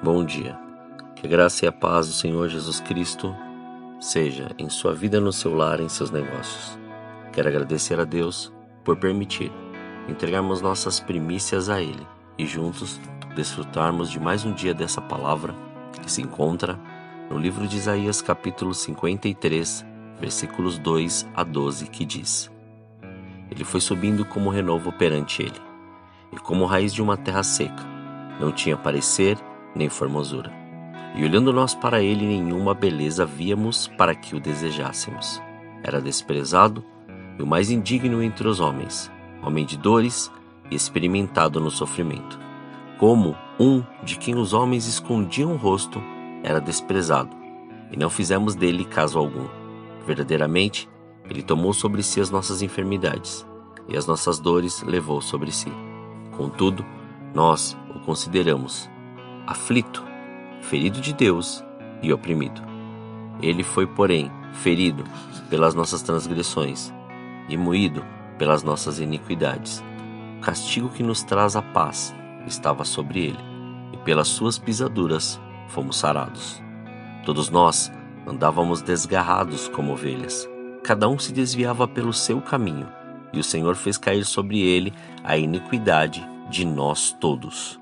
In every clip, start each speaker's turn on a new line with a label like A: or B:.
A: Bom dia. Que a graça e a paz do Senhor Jesus Cristo seja em sua vida, no seu lar, em seus negócios. Quero agradecer a Deus por permitir entregarmos nossas primícias a Ele e juntos desfrutarmos de mais um dia dessa palavra que se encontra no livro de Isaías, capítulo 53, versículos 2 a 12, que diz: Ele foi subindo como renovo perante ele, e como raiz de uma terra seca, não tinha parecer nem formosura. E olhando nós para ele, nenhuma beleza víamos para que o desejássemos. Era desprezado e o mais indigno entre os homens, homem de dores e experimentado no sofrimento. Como um de quem os homens escondiam o rosto, era desprezado, e não fizemos dele caso algum. Verdadeiramente, ele tomou sobre si as nossas enfermidades, e as nossas dores levou sobre si. Contudo, nós o consideramos aflito, ferido de Deus e oprimido. Ele foi, porém, ferido pelas nossas transgressões e moído pelas nossas iniquidades. O castigo que nos traz a paz estava sobre ele, e pelas suas pisaduras fomos sarados. Todos nós andávamos desgarrados como ovelhas, cada um se desviava pelo seu caminho, e o Senhor fez cair sobre ele a iniquidade de nós todos.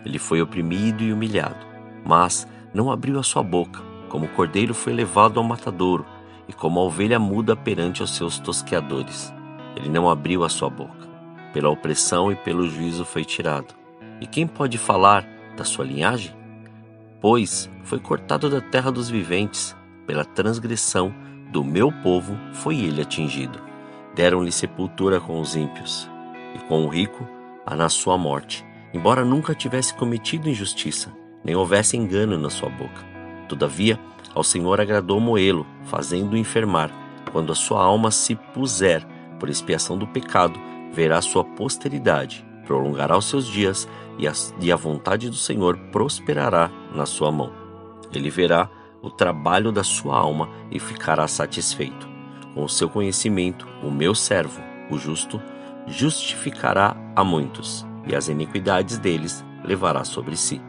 A: Ele foi oprimido e humilhado, mas não abriu a sua boca. Como o cordeiro foi levado ao matadouro, e como a ovelha muda perante os seus tosqueadores. Ele não abriu a sua boca. Pela opressão e pelo juízo foi tirado. E quem pode falar da sua linhagem? Pois foi cortado da terra dos viventes, pela transgressão do meu povo foi ele atingido. Deram-lhe sepultura com os ímpios, e com o rico na sua morte, embora nunca tivesse cometido injustiça, nem houvesse engano na sua boca. Todavia, ao Senhor agradou moê-lo, fazendo-o enfermar. Quando a sua alma se puser por expiação do pecado, verá sua posteridade, prolongará os seus dias, e a vontade do Senhor prosperará na sua mão. Ele verá o trabalho da sua alma e ficará satisfeito. Com o seu conhecimento, o meu servo, o justo, justificará a muitos, e as iniquidades deles levará sobre si.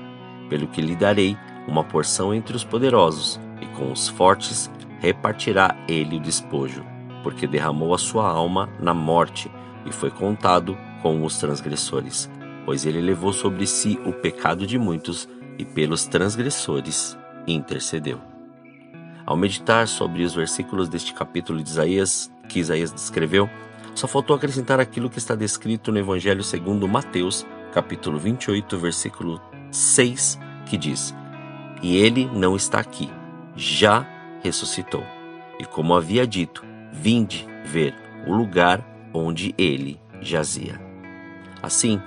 A: Pelo que lhe darei uma porção entre os poderosos, e com os fortes repartirá ele o despojo, porque derramou a sua alma na morte, e foi contado com os transgressores, pois ele levou sobre si o pecado de muitos, e pelos transgressores intercedeu. Ao meditar sobre os versículos deste capítulo de Isaías, que Isaías descreveu, só faltou acrescentar aquilo que está descrito no Evangelho segundo Mateus, capítulo 28, versículo 6, que diz: E ele não está aqui, já ressuscitou. E como havia dito, vinde ver o lugar onde ele jazia. Assim,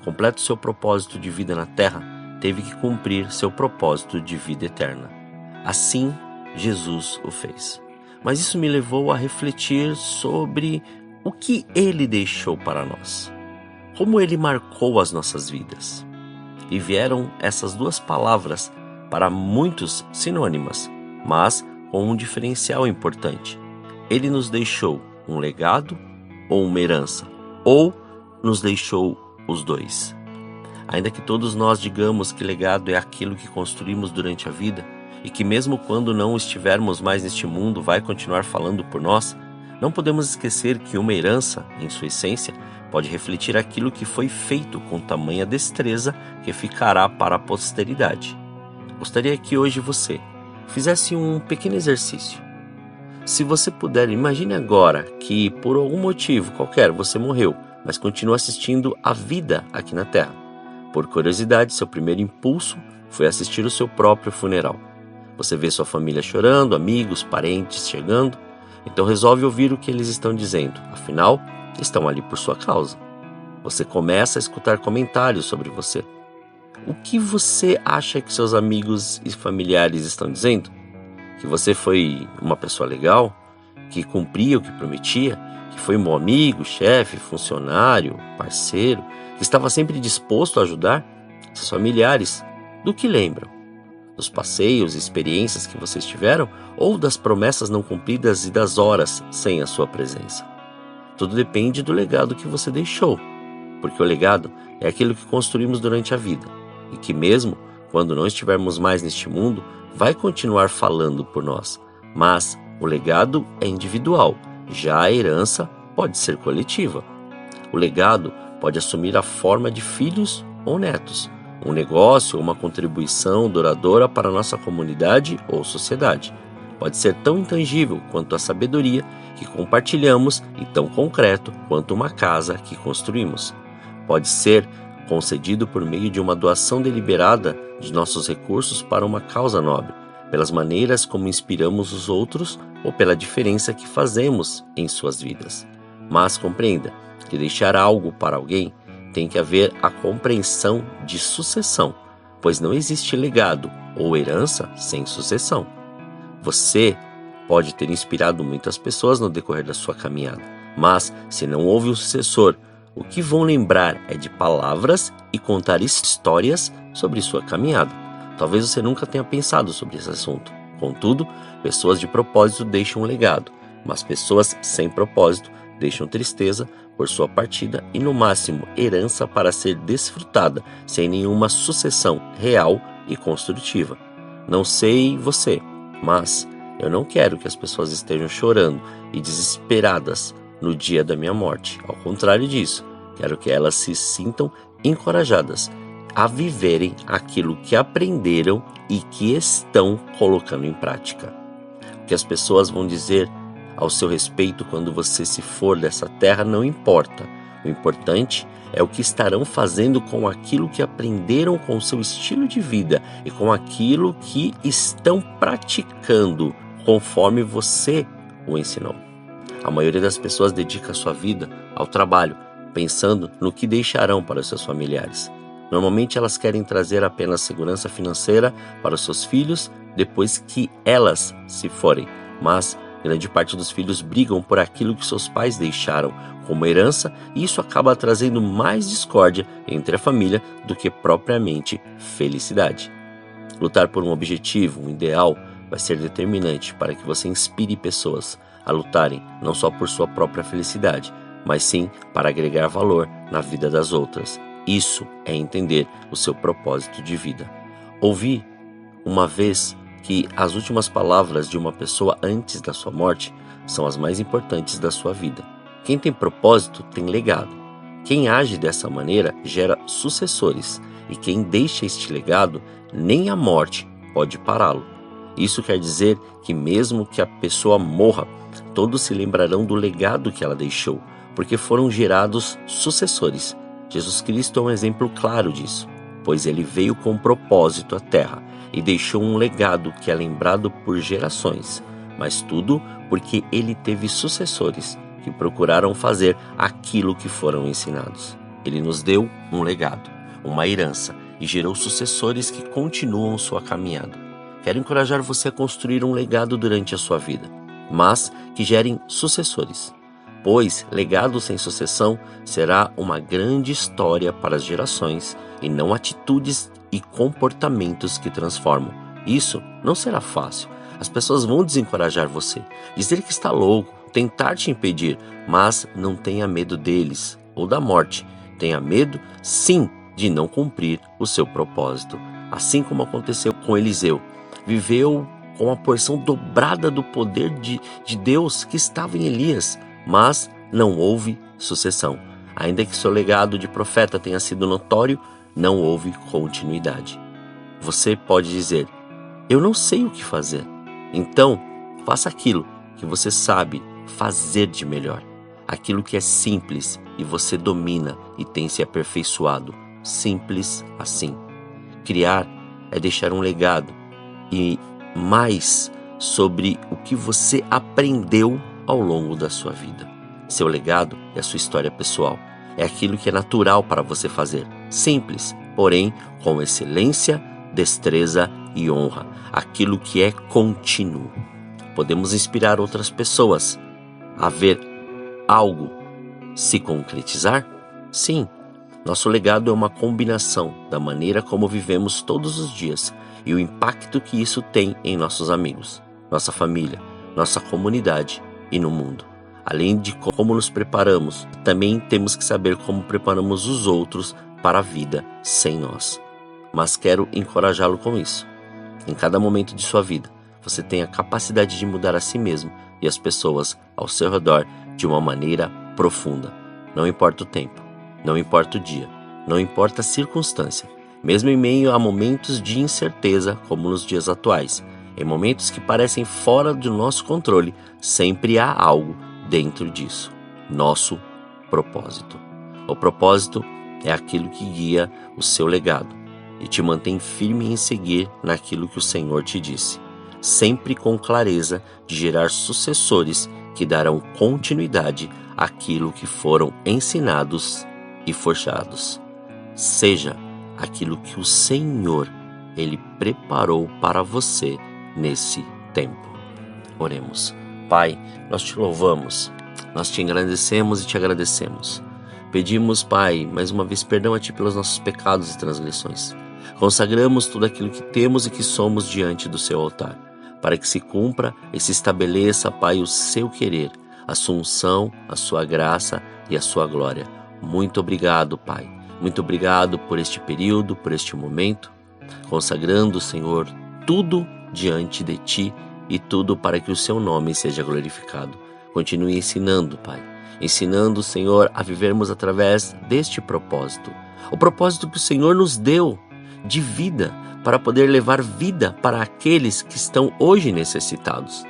A: completo seu propósito de vida na terra, teve que cumprir seu propósito de vida eterna. Assim, Jesus o fez. Mas isso me levou a refletir sobre o que ele deixou para nós, como ele marcou as nossas vidas. E vieram essas duas palavras para muitos sinônimas, mas com um diferencial importante. Ele nos deixou um legado ou uma herança, ou nos deixou os dois. Ainda que todos nós digamos que legado é aquilo que construímos durante a vida, e que mesmo quando não estivermos mais neste mundo vai continuar falando por nós, não podemos esquecer que uma herança, em sua essência, pode refletir aquilo que foi feito com tamanha destreza que ficará para a posteridade. Gostaria que hoje você fizesse um pequeno exercício. Se você puder, imagine agora que por algum motivo qualquer você morreu, mas continua assistindo a vida aqui na Terra. Por curiosidade, seu primeiro impulso foi assistir o seu próprio funeral. Você vê sua família chorando, amigos, parentes chegando, então resolve ouvir o que eles estão dizendo, afinal, estão ali por sua causa. Você começa a escutar comentários sobre você. O que você acha que seus amigos e familiares estão dizendo? Que você foi uma pessoa legal, que cumpria o que prometia, que foi um bom amigo, chefe, funcionário, parceiro, que estava sempre disposto a ajudar? Seus familiares, do que lembram? Dos passeios e experiências que vocês tiveram, ou das promessas não cumpridas e das horas sem a sua presença? Tudo depende do legado que você deixou, porque o legado é aquilo que construímos durante a vida, e que mesmo quando não estivermos mais neste mundo, vai continuar falando por nós, mas o legado é individual, já a herança pode ser coletiva. O legado pode assumir a forma de filhos ou netos, um negócio ou uma contribuição duradoura para a nossa comunidade ou sociedade. Pode ser tão intangível quanto a sabedoria que compartilhamos e tão concreto quanto uma casa que construímos. Pode ser concedido por meio de uma doação deliberada de nossos recursos para uma causa nobre, pelas maneiras como inspiramos os outros ou pela diferença que fazemos em suas vidas. Mas compreenda que deixar algo para alguém tem que haver a compreensão de sucessão, pois não existe legado ou herança sem sucessão. Você pode ter inspirado muitas pessoas no decorrer da sua caminhada, mas se não houve um sucessor, o que vão lembrar é de palavras e contar histórias sobre sua caminhada. Talvez você nunca tenha pensado sobre esse assunto. Contudo, pessoas de propósito deixam um legado, mas pessoas sem propósito deixam tristeza por sua partida e, no máximo, herança para ser desfrutada sem nenhuma sucessão real e construtiva. Não sei você, mas eu não quero que as pessoas estejam chorando e desesperadas no dia da minha morte. Ao contrário disso, quero que elas se sintam encorajadas a viverem aquilo que aprenderam e que estão colocando em prática. O que as pessoas vão dizer ao seu respeito quando você se for dessa terra não importa. O importante é o que estarão fazendo com aquilo que aprenderam com o seu estilo de vida e com aquilo que estão praticando conforme você o ensinou. A maioria das pessoas dedica a sua vida ao trabalho, pensando no que deixarão para os seus familiares. Normalmente elas querem trazer apenas segurança financeira para os seus filhos depois que elas se forem, mas grande parte dos filhos brigam por aquilo que seus pais deixaram como herança e isso acaba trazendo mais discórdia entre a família do que propriamente felicidade. Lutar por um objetivo, um ideal, vai ser determinante para que você inspire pessoas a lutarem não só por sua própria felicidade, mas sim para agregar valor na vida das outras. Isso é entender o seu propósito de vida. Ouvi uma vez que as últimas palavras de uma pessoa antes da sua morte são as mais importantes da sua vida. Quem tem propósito tem legado. Quem age dessa maneira gera sucessores, e quem deixa este legado, nem a morte pode pará-lo. Isso quer dizer que mesmo que a pessoa morra, todos se lembrarão do legado que ela deixou, porque foram gerados sucessores. Jesus Cristo é um exemplo claro disso, pois ele veio com um propósito à terra e deixou um legado que é lembrado por gerações, mas tudo porque ele teve sucessores que procuraram fazer aquilo que foram ensinados. Ele nos deu um legado, uma herança, e gerou sucessores que continuam sua caminhada. Quero encorajar você a construir um legado durante a sua vida, mas que gerem sucessores, pois legado sem sucessão será uma grande história para as gerações e não atitudes e comportamentos que transformam. Isso não será fácil. As pessoas vão desencorajar você, dizer que está louco, tentar te impedir, mas não tenha medo deles ou da morte. Tenha medo, sim, de não cumprir o seu propósito. Assim como aconteceu com Eliseu, viveu com a porção dobrada do poder de Deus que estava em Elias, mas não houve sucessão. Ainda que seu legado de profeta tenha sido notório, não houve continuidade. Você pode dizer: eu não sei o que fazer. Então, faça aquilo que você sabe fazer de melhor. Aquilo que é simples e você domina e tem se aperfeiçoado. Simples assim. Criar é deixar um legado e mais sobre o que você aprendeu ao longo da sua vida. Seu legado é a sua história pessoal. É aquilo que é natural para você fazer. Simples, porém com excelência, destreza e honra. Aquilo que é contínuo. Podemos inspirar outras pessoas a ver algo se concretizar? Sim. Nosso legado é uma combinação da maneira como vivemos todos os dias e o impacto que isso tem em nossos amigos, nossa família, nossa comunidade e no mundo. Além de como nos preparamos, também temos que saber como preparamos os outros para a vida sem nós. mas quero encorajá-lo com isso. Em cada momento de sua vida, você tem a capacidade de mudar a si mesmo e as pessoas ao seu redor de uma maneira profunda. Não importa o tempo, não importa o dia, não importa a circunstância, mesmo em meio a momentos de incerteza como nos dias atuais, em momentos que parecem fora do nosso controle, sempre há algo dentro disso: nosso propósito. O propósito é aquilo que guia o seu legado e te mantém firme em seguir naquilo que o Senhor te disse, sempre com clareza de gerar sucessores que darão continuidade àquilo que foram ensinados e forjados. Seja aquilo que o Senhor, Ele preparou para você nesse tempo. Oremos. Pai, nós te louvamos, nós te engrandecemos e te agradecemos. Pedimos, Pai, mais uma vez perdão a Ti pelos nossos pecados e transgressões. Consagramos tudo aquilo que temos e que somos diante do Seu altar, para que se cumpra e se estabeleça, Pai, o Seu querer, a Sua unção, a Sua graça e a Sua glória. Muito obrigado, Pai. Muito obrigado por este período, por este momento, consagrando, Senhor, tudo diante de Ti e tudo para que o Seu nome seja glorificado. Continue ensinando, Pai. Ensinando, Senhor, a vivermos através deste propósito. O propósito que o Senhor nos deu de vida, para poder levar vida para aqueles que estão hoje necessitados.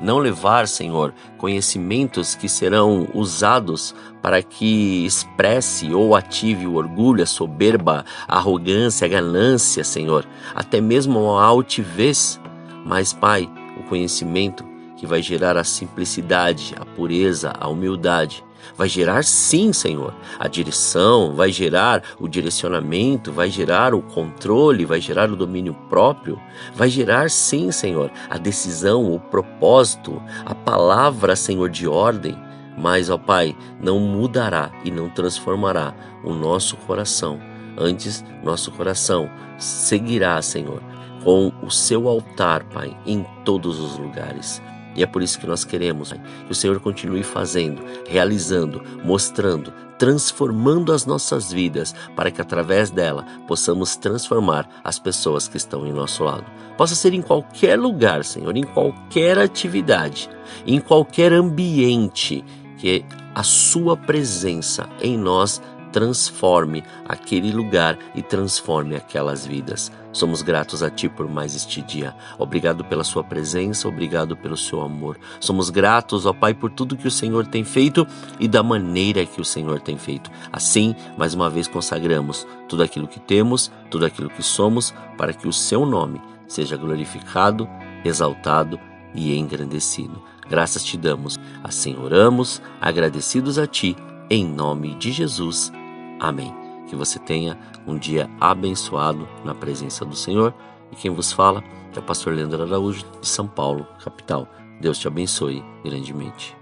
A: Não levar, Senhor, conhecimentos que serão usados para que expresse ou ative o orgulho, a soberba, a arrogância, a ganância, Senhor, até mesmo a altivez. Mas, Pai, o conhecimento que vai gerar a simplicidade, a pureza, a humildade, vai gerar sim, Senhor, a direção, vai gerar o direcionamento, vai gerar o controle, vai gerar o domínio próprio, vai gerar sim, Senhor, a decisão, o propósito, a palavra, Senhor, de ordem. Mas, ó Pai, não mudará e não transformará o nosso coração. Antes, nosso coração seguirá, Senhor, com o Seu altar, Pai, em todos os lugares. E é por isso que nós queremos, Pai, que o Senhor continue fazendo, realizando, mostrando, transformando as nossas vidas, para que através dela possamos transformar as pessoas que estão em nosso lado. Possa ser em qualquer lugar, Senhor, em qualquer atividade, em qualquer ambiente, que a Sua presença em nós transforme aquele lugar e transforme aquelas vidas. Somos gratos a Ti por mais este dia. Obrigado pela Sua presença, obrigado pelo Seu amor. Somos gratos, ó Pai, por tudo que o Senhor tem feito e da maneira que o Senhor tem feito. Assim, mais uma vez consagramos tudo aquilo que temos, tudo aquilo que somos, para que o Seu nome seja glorificado, exaltado e engrandecido. Graças Te damos. Assim oramos, agradecidos a Ti, em nome de Jesus. Amém. Que você tenha um dia abençoado na presença do Senhor. E quem vos fala é o pastor Leandro Araújo, de São Paulo, capital. Deus te abençoe grandemente.